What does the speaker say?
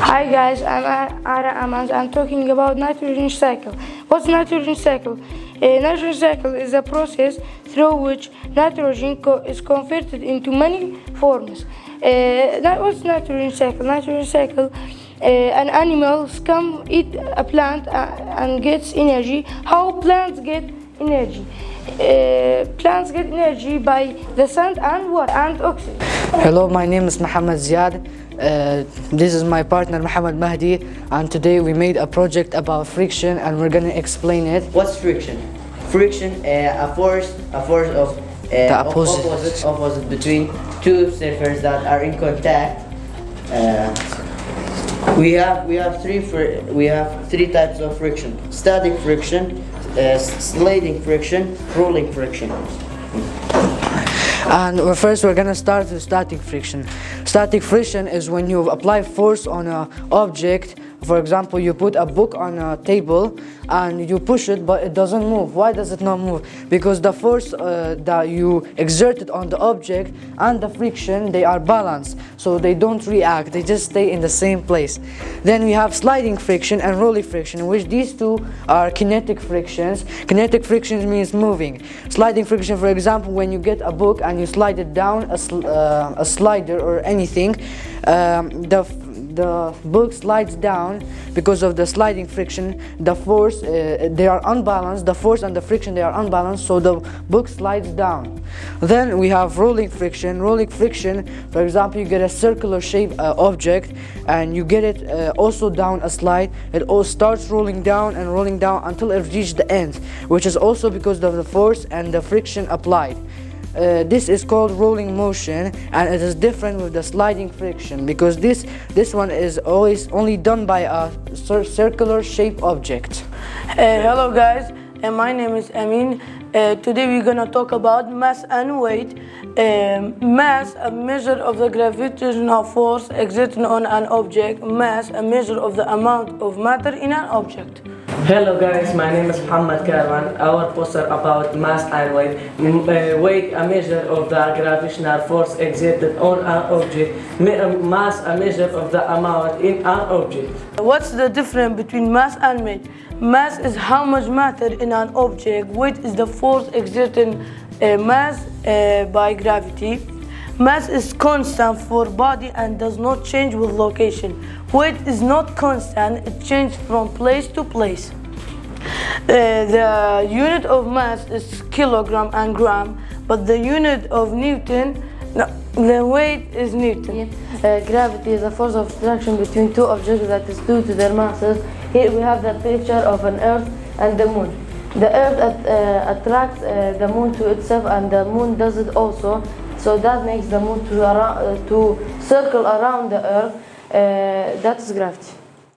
Hi guys, I'm I'm talking about nitrogen cycle. What's nitrogen cycle? Nitrogen cycle is a process through which nitrogen is converted into many forms. What's nitrogen cycle? Nitrogen cycle, an animal come eat a plant and gets energy. How plants get energy? Plants get energy by the sun and water and oxygen. Hello, my name is Mohammed Ziad. This is my partner Mohammed Mahdi, and today we made a project about friction and we're gonna explain it. What's friction? Friction, a force of the opposite between two surfaces that are in contact. We have three types of friction: static friction, sliding friction, rolling friction. And first we're gonna start with static friction. Static friction is when you apply force on an object. For example, you put a book on a table and you push it, but it doesn't move. Why does it not move? Because the force that you exerted on the object and the friction, they are balanced, so they don't react, they just stay in the same place. Then we have sliding friction and rolling friction, in which these two are kinetic frictions. Kinetic friction means moving. Sliding friction, for example, when you get a book and you slide it down a slider or anything, the book slides down because of the sliding friction. The force, they are unbalanced. The force and the friction, they are unbalanced, so the book slides down. Then we have rolling friction. Rolling friction, for example, you get a circular shaped object and you get it also down a slide. It all starts rolling down until it reaches the end, which is also because of the force and the friction applied. This is called rolling motion, and it is different with the sliding friction because this one is always only done by a circular shaped object. Hello guys, my name is Amin. Today we're gonna talk about mass and weight. Mass, a measure of the gravitational force exerted on an object. Mass, a measure of the amount of matter in an object. Hello guys, my name is Muhammad Karwan. Our poster about mass and weight. Weight, a measure of the gravitational force exerted on an object. Mass, a measure of the amount in an object. What's the difference between mass and weight? Mass is how much matter in an object. Weight is the force exerting mass by gravity. Mass is constant for body and does not change with location. Weight is not constant, it changes from place to place. The unit of mass is kilogram and gram, but the unit of Newton, the weight is Newton. Gravity is a force of attraction between two objects that is due to their masses. Here we have the picture of an Earth and the Moon. The Earth attracts the Moon to itself, and the Moon does it also. So that makes the Moon to circle around the Earth. That is gravity.